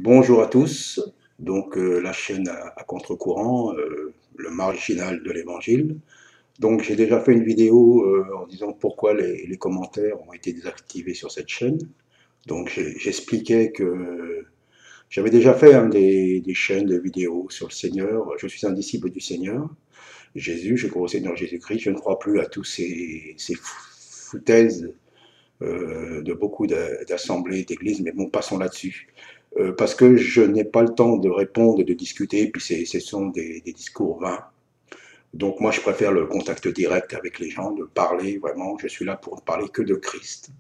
Bonjour à tous, donc la chaîne à contre-courant, le marginal de l'évangile. Donc j'ai déjà fait une vidéo en disant pourquoi les commentaires ont été désactivés sur cette chaîne. Donc j'expliquais que j'avais déjà fait des chaînes de vidéos sur le Seigneur. Je suis un disciple du Seigneur, Jésus, je crois au Seigneur Jésus-Christ. Je ne crois plus à tous ces foutaises de beaucoup d'assemblées, d'églises, mais bon, passons là-dessus. Parce que je n'ai pas le temps de répondre, de discuter, puis ce sont des discours vains. Donc moi, je préfère le contact direct avec les gens, de parler vraiment. Je suis là pour ne parler que de Christ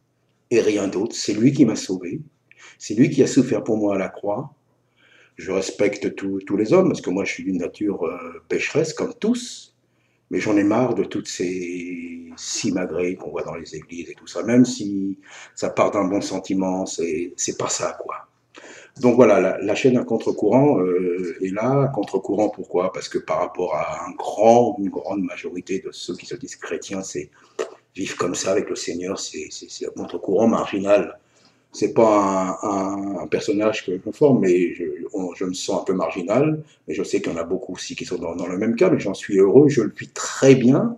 et rien d'autre. C'est lui qui m'a sauvé. C'est lui qui a souffert pour moi à la croix. Je respecte tous les hommes, parce que moi, je suis d'une nature pécheresse, comme tous. Mais j'en ai marre de toutes ces simagrées qu'on voit dans les églises et tout ça. Même si ça part d'un bon sentiment, c'est pas ça, quoi. Donc voilà, la chaîne à contre-courant est là. À contre-courant, pourquoi? Parce que par rapport à une grande majorité de ceux qui se disent chrétiens, c'est vivre comme ça avec le Seigneur, c'est un contre-courant marginal. C'est pas un personnage que je me forme, mais je me sens un peu marginal. Mais je sais qu'il y en a beaucoup aussi qui sont dans le même cas, mais j'en suis heureux, je le vis très bien.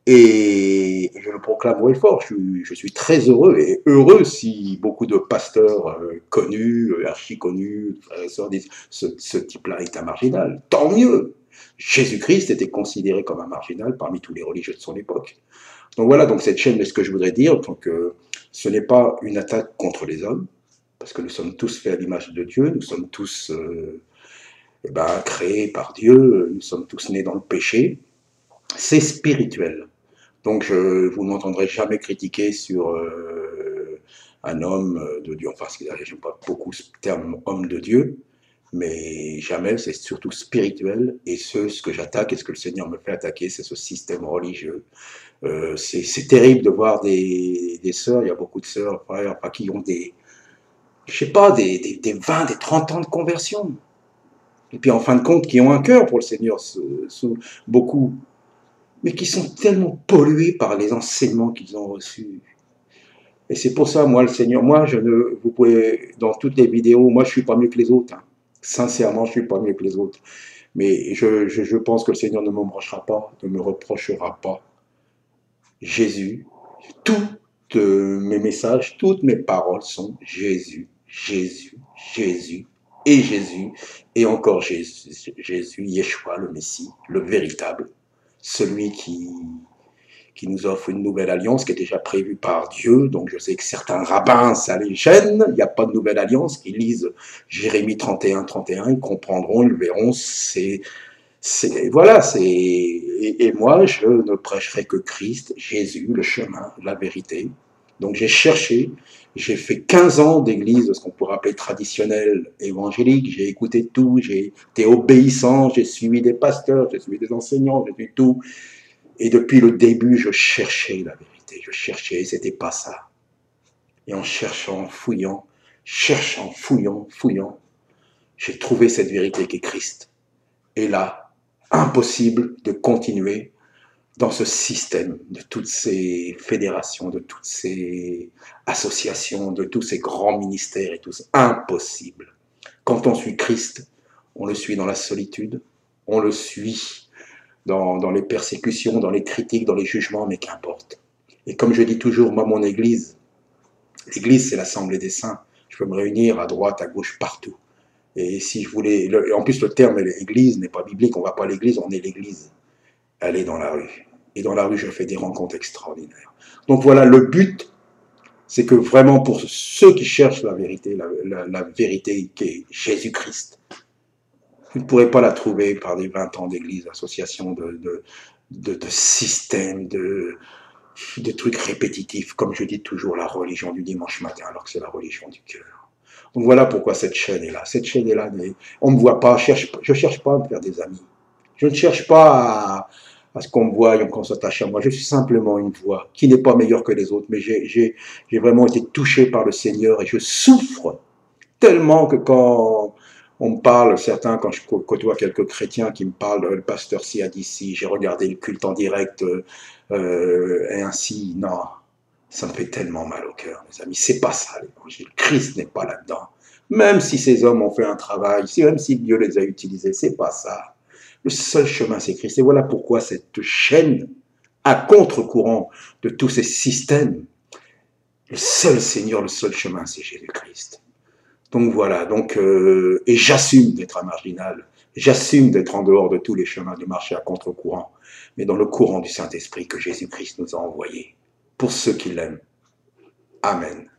Et je le proclame haut et fort, je suis très heureux, et heureux si beaucoup de pasteurs connus, archi-connus, frères et sœurs disent ce type-là est un marginal. Tant mieux. Jésus-Christ était considéré comme un marginal parmi tous les religieux de son époque. Donc voilà, donc cette chaîne, mais ce que je voudrais dire, donc, ce n'est pas une attaque contre les hommes, parce que nous sommes tous faits à l'image de Dieu, nous sommes tous créés par Dieu, nous sommes tous nés dans le péché. C'est spirituel. Donc vous ne m'entendrez jamais critiquer sur un homme de Dieu. Enfin, j'aime pas beaucoup ce terme homme de Dieu, mais jamais, c'est surtout spirituel. Et ce que j'attaque et ce que le Seigneur me fait attaquer, c'est ce système religieux. C'est terrible de voir des sœurs, il y a beaucoup de sœurs, frères, enfin, qui ont je sais pas, des 20, des 30 ans de conversion. Et puis en fin de compte, qui ont un cœur pour le Seigneur, beaucoup, mais qui sont tellement pollués par les enseignements qu'ils ont reçus. Et c'est pour ça, moi, le Seigneur, moi, vous pouvez, dans toutes les vidéos, moi, je suis pas mieux que les autres. Hein. Sincèrement, je suis pas mieux que les autres. Mais je pense que le Seigneur ne me reprochera pas, ne me reprochera pas. Jésus, tous mes messages, toutes mes paroles sont Jésus, Jésus, Jésus et Jésus, et encore Jésus, Jésus, Yeshua, le Messie, le véritable, celui qui nous offre une nouvelle alliance qui est déjà prévue par Dieu. Donc je sais que certains rabbins, ça les gêne, il n'y a pas de nouvelle alliance, qui lisent Jérémie 31, 31, ils comprendront, ils verront, voilà, et moi je ne prêcherai que Christ, Jésus, le chemin, la vérité. Donc j'ai cherché, j'ai fait 15 ans d'église, ce qu'on pourrait appeler traditionnelle évangélique, j'ai écouté tout, j'ai été obéissant, j'ai suivi des pasteurs, j'ai suivi des enseignants, j'ai fait tout. Et depuis le début, je cherchais la vérité, je cherchais, c'était pas ça. Et en cherchant, fouillant, cherchant, fouillant, fouillant, j'ai trouvé cette vérité qui est Christ. Et là, impossible de continuer dans ce système de toutes ces fédérations, de toutes ces associations, de tous ces grands ministères et tout ça. Impossible. Quand on suit Christ, on le suit dans la solitude, on le suit dans les persécutions, dans les critiques, dans les jugements, mais qu'importe. Et comme je dis toujours, moi, mon église, l'église, c'est l'assemblée des saints. Je peux me réunir à droite, à gauche, partout. Et si je voulais, en plus, le terme église n'est pas biblique, on ne va pas à l'église, on est l'église. Elle est dans la rue. Et dans la rue, je fais des rencontres extraordinaires. Donc voilà, le but, c'est que vraiment pour ceux qui cherchent la vérité, la vérité qui est Jésus-Christ, vous ne pourrez pas la trouver par des 20 ans d'église, associations de systèmes, de trucs répétitifs, comme je dis toujours, la religion du dimanche matin, alors que c'est la religion du cœur. Donc voilà pourquoi cette chaîne est là. Cette chaîne est là, mais on ne me voit pas, je ne cherche pas à me faire des amis. Je ne cherche pas à ce qu'on me voie et qu'on s'attache à moi. Je suis simplement une voix qui n'est pas meilleure que les autres, mais j'ai vraiment été touché par le Seigneur et je souffre tellement que quand on me parle, certains, quand je côtoie quelques chrétiens qui me parlent, le pasteur ci a dit ci, j'ai regardé le culte en direct, et ainsi, non, ça me fait tellement mal au cœur, mes amis. C'est pas ça l'évangile. Christ n'est pas là-dedans. Même si ces hommes ont fait un travail, même si Dieu les a utilisés, c'est pas ça. Le seul chemin, c'est Christ. Et voilà pourquoi cette chaîne, à contre-courant de tous ces systèmes, le seul Seigneur, le seul chemin, c'est Jésus-Christ. Donc voilà, et j'assume d'être un marginal, j'assume d'être en dehors de tous les chemins, de marcher à contre-courant, mais dans le courant du Saint-Esprit que Jésus-Christ nous a envoyé, pour ceux qui l'aiment. Amen.